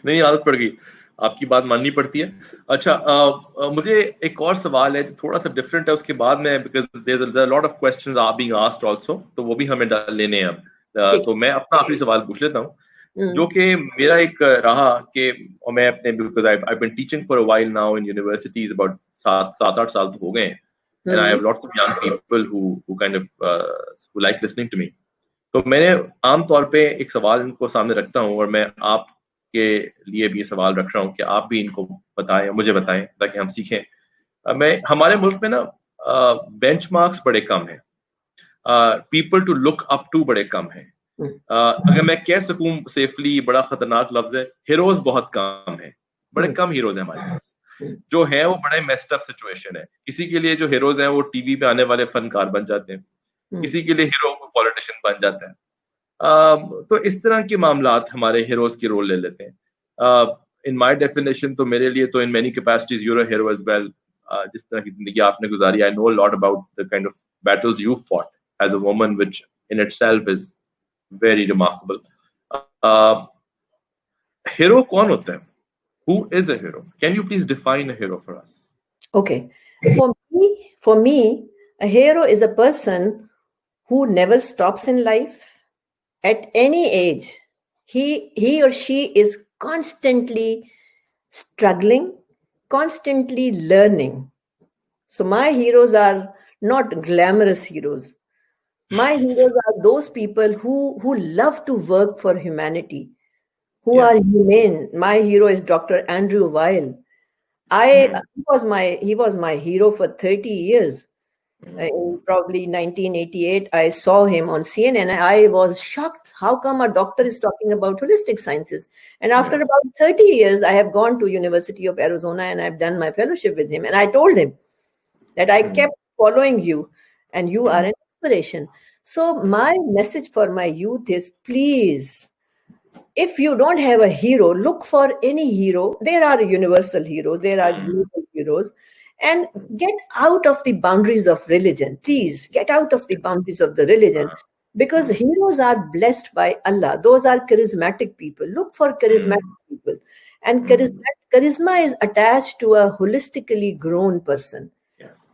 نہیں عادت پڑ گئی, آپ کی بات ماننی پڑتی ہے. اچھا مجھے ایک اور سوال ہے جو تھوڑا سا ڈفرینٹ ہے, اس کے بعد میں because there is lot of questions are being asked also, تو وہ بھی ہمیں لینے ہیں اب. تو میں اپنا آخری سوال پوچھ لیتا ہوں, جو کہ میرا ایک رہا کہ میں اپنے because I been teaching for a while now in universities about 7-8 سال تو ہو گئے ہیں, and I have lots of young people who kind of who like listening to me. تو میں نے عام طور پہ ایک سوال ان کو سامنے رکھتا ہوں, اور میں آپ کے لیے بھی یہ سوال رکھ رہا ہوں کہ آپ بھی ان کو بتائیں, مجھے بتائیں تاکہ ہم سیکھیں. ہمارے ملک میں نا بینچ مارکس بڑے کم ہیں, people to look up to بڑے کم ہیں. اگر میں کہہ سکوں سیفلی, بڑا خطرناک لفظ ہے, ہیروز بہت کم ہیں, بڑے کم ہیروز ہیں ہمارے پاس. جو ہیں وہ بڑے میسڈ اپ سچویشن ہے. کسی کے لیے جو ہیروز ہیں وہ ٹی وی پہ آنے والے فنکار بن جاتے ہیں, کسی کے لیے ہیرو کو پولیٹیشین بن جاتا ہے. تو اس طرح کے معاملات ہمارے ہیروز کی رول لے لیتے ہیں. ان مائی ڈیفینیشن تو میرے لیے تو in many capacities you are hero as well. جس طرح کی زندگی آپ نے گزاری, I know lot about the kind of battles you fought as a woman, which in itself is very remarkable. Hero کون ہوتا ہے? Who is a hero? Can you please define a hero for us? Okay. For me, a hero is a person who never stops in life. At any age, he or she is constantly struggling, constantly learning. So my heroes are not glamorous heroes. My heroes are those people who love to work for humanity, who are humane. My hero is Dr. Andrew Weil. He was my hero for 30 years. In probably 1988, I saw him on CNN. I was shocked. How come a doctor is talking about holistic sciences? And after about 30 years, I have gone to University of Arizona and I've done my fellowship with him. And I told him that I kept following you and you are an inspiration. So my message for my youth is, please, if you don't have a hero, look for any hero. There are universal heroes, there are global heroes, and get out of the boundaries of religion. Please get out of the boundaries of the religion, because heroes are blessed by Allah. Those are charismatic people. Look for charismatic people. And charisma is attached to a holistically grown person.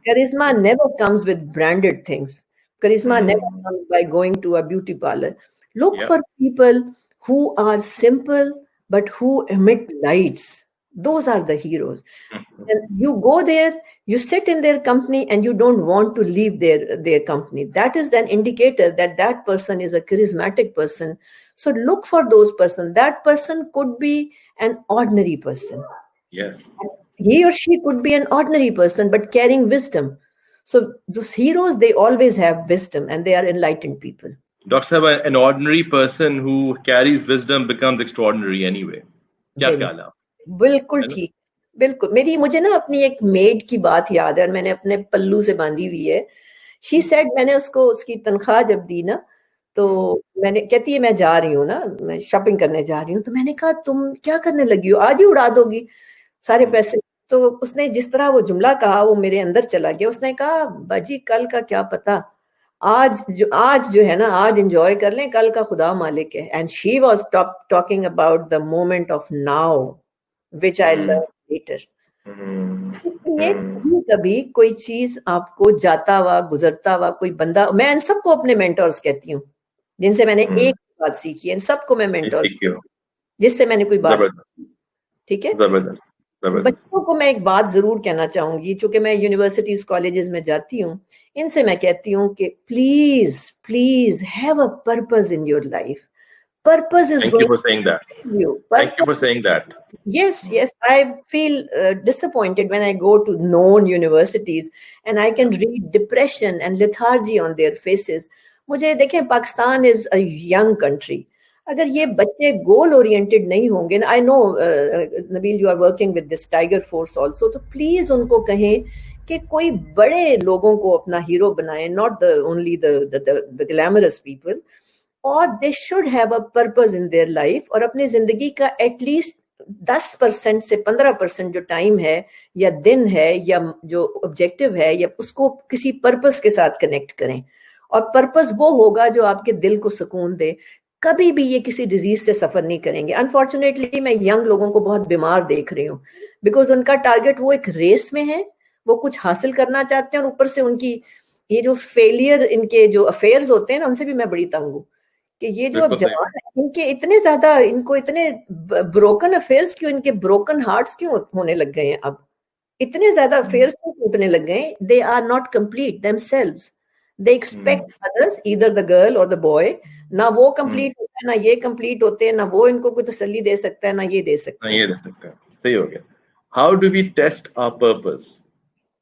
Charisma never comes with branded things. Charisma never comes by going to a beauty parlor. Look for people who are simple but who emit lights. Those are the heroes. And you go there, you sit in their company and you don't want to leave their company. That is an indicator that that person is a charismatic person. So look for those persons. That person could be an ordinary person. Yes. He or she could be an ordinary person but carrying wisdom. So those heroes, they always have wisdom and they are enlightened people. Dr. Sahib, an ordinary person who carries wisdom becomes extraordinary anyway. کیا خیال ہے آپ؟ بالکل ٹھیک, بالکل. مجھے نا اپنی ایک میڈ کی بات یاد ہے, اور میں نے اپنے پلو سے باندھی ہوئی ہے. شی سیڈ, میں نے اس کو اس کی تنخواہ جب دی نا, تو میں نے کہتی ہے میں جا رہی ہوں نا, میں شاپنگ کرنے جا رہی ہوں. تو میں نے کہا تم کیا کرنے لگی ہو, آج ہی اڑا دو گی سارے پیسے. تو اس نے جس طرح وہ جملہ کہا وہ میرے اندر چلا گیا. اس نے کہا باجی کل کا کیا پتا, آج جو ہے نا, آج انجوائے کر لیں, کل کا خدا مالک ہے. And she was talking about the moment of now which I learned later. اس لیے کبھی کوئی چیز آپ کو جاتا ہوا گزرتا ہوا کوئی بندہ, میں ان سب کو اپنے مینٹورز کہتی ہوں جن سے میں نے ایک بات سیکھی ہے. ان سب کو میں مینٹور, جس سے میں نے کوئی بات سیکھی. ٹھیک ہے, بچوں کو میں ایک بات ضرور کہنا چاہوں گی, چونکہ میں یونیورسٹیز کالجز میں جاتی ہوں. ان سے میں کہتی ہوں کہ please please have a purpose in your life. Purpose is. Thank you for saying that. Thank you for saying that. Yes. I feel disappointed when I go to known universities and I can read depression and lethargy on their faces. مجھے دیکھیں, Pakistan is a young country. اگر یہ بچے گول oriented نہیں ہوں گے, I know Nabeel you are working with this Tiger Force also, تو please ان کو کہیں کہ کوئی بڑے لوگوں کو اپنا ہیرو بنائیں, not only the glamorous people. اور they should have a purpose in their life, اور اپنی زندگی کا ایٹ لیسٹ 10% سے 15% جو ٹائم ہے یا دن ہے یا جو آبجیکٹو ہے, یا اس کو کسی پرپز کے ساتھ کنیکٹ کریں. اور پرپز وہ ہوگا جو آپ کے دل کو سکون دے. کبھی بھی یہ کسی ڈیزیز سے سفر نہیں کریں گے. انفارچونیٹلی میں ینگ لوگوں کو بہت بیمار دیکھ رہی ہوں, بیکاز ان کا ٹارگیٹ وہ ایک ریس میں ہے, وہ کچھ حاصل کرنا چاہتے ہیں, اور اوپر سے ان کی یہ جو فیلئر ان کے جو افیئرز ہوتے ہیں نا, ان سے بھی میں بڑی تنگ ہوں کہ یہ جو اب جوان ہیں ان کے اتنے زیادہ, ان کو اتنے بروکن افیئرس کیوں, ان کے بروکن ہارٹس کیوں ہونے لگ گئے ہیں, اب اتنے زیادہ افیئرس کیوں ٹوٹنے لگ گئے ہیں. They are not complete themselves, they expect others either the girl or the boy, نہ وہ کمپلیٹ ہوتا ہے نہ یہ کمپلیٹ ہوتے ہیں, نہ وہ ان کو کوئی تسلی دے سکتا ہے نہ یہ دے سکتا ہے. صحیح ہو گیا. How do we test our purpose?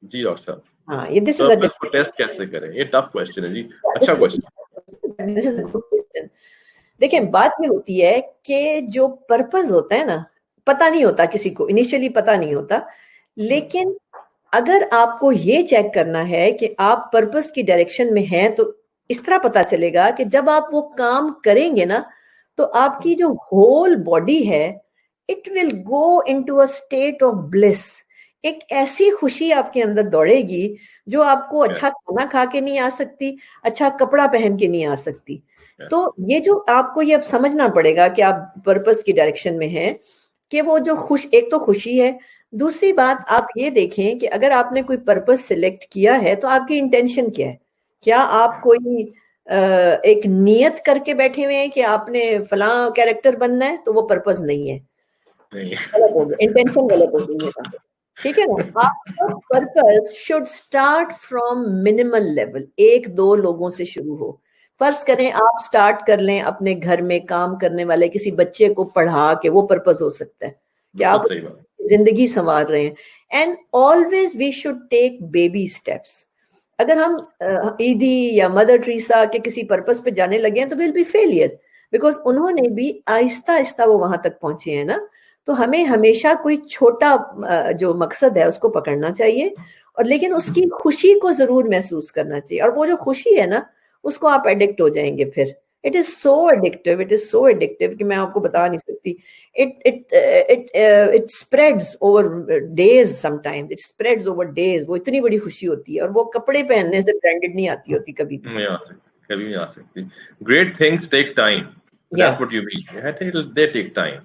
جی ڈاکٹر صاحب, ہاں یہ دس از پرپز کو ٹیسٹ کیسے کریں؟ یہ ٹف کوسچن ہے جی, اچھا کوسچن. دیکھیں بات یہ ہوتی ہے کہ جو پرپز ہوتا ہے نا, پتا نہیں ہوتا کسی کو, انیشلی پتا نہیں ہوتا, لیکن اگر آپ کو یہ چیک کرنا ہے کہ آپ پرپز کی ڈائریکشن میں ہیں تو اس طرح پتا چلے گا کہ جب آپ وہ کام کریں گے نا تو آپ کی جو ہول باڈی ہے it will go into a state of bliss. ایک ایسی خوشی آپ کے اندر دوڑے گی جو آپ کو اچھا کھانا کھا کے نہیں آ سکتی, اچھا کپڑا پہن کے نہیں آ سکتی. تو یہ جو آپ کو یہ اب سمجھنا پڑے گا کہ آپ پرپز کی ڈائریکشن میں ہیں, کہ وہ جو ایک تو خوشی ہے, دوسری بات آپ یہ دیکھیں کہ اگر آپ نے کوئی پرپز سلیکٹ کیا ہے تو آپ کی انٹینشن کیا ہے. کیا آپ کوئی ایک نیت کر کے بیٹھے ہوئے ہیں کہ آپ نے فلاں کیریکٹر بننا ہے, تو وہ پرپز نہیں ہے, غلط ہو گیا, انٹینشن غلط ہو گئی ہے. ٹھیک ہے نا, آپ کا purpose should start from minimal level, 1-2 لوگوں سے شروع ہو. فرض کریں آپ سٹارٹ کر لیں اپنے گھر میں کام کرنے والے کسی بچے کو پڑھا کے, وہ پرپز ہو سکتا ہے کہ آپ زندگی سنوار رہے ہیں. And always we should take baby steps. اگر ہم ایدی یا مدر ٹریسا کے کسی پرپز پہ جانے لگے ہیں تو ول بی فیلئر, بیکاز انہوں نے بھی آہستہ آہستہ وہ وہاں تک پہنچے ہیں نا. تو ہمیں ہمیشہ کوئی چھوٹا جو مقصد ہے اس کو پکڑنا چاہیے, اور لیکن اس کی خوشی کو ضرور محسوس کرنا چاہیے, اور وہ جو خوشی ہے نا اس کو آپ ایڈکٹ ہو جائیں گے پھر. اٹ از سو ایڈکٹیو کہ میں آپ کو بتا نہیں سکتی. It spreads over days, sometimes it spreads over days. وہ اتنی بڑی خوشی ہوتی ہے, اور وہ کپڑے پہننے سے برانڈڈ نہیں آتی ہوتی, کبھی نہیں آ سکتی. Great things take time. That's what you mean. They take time.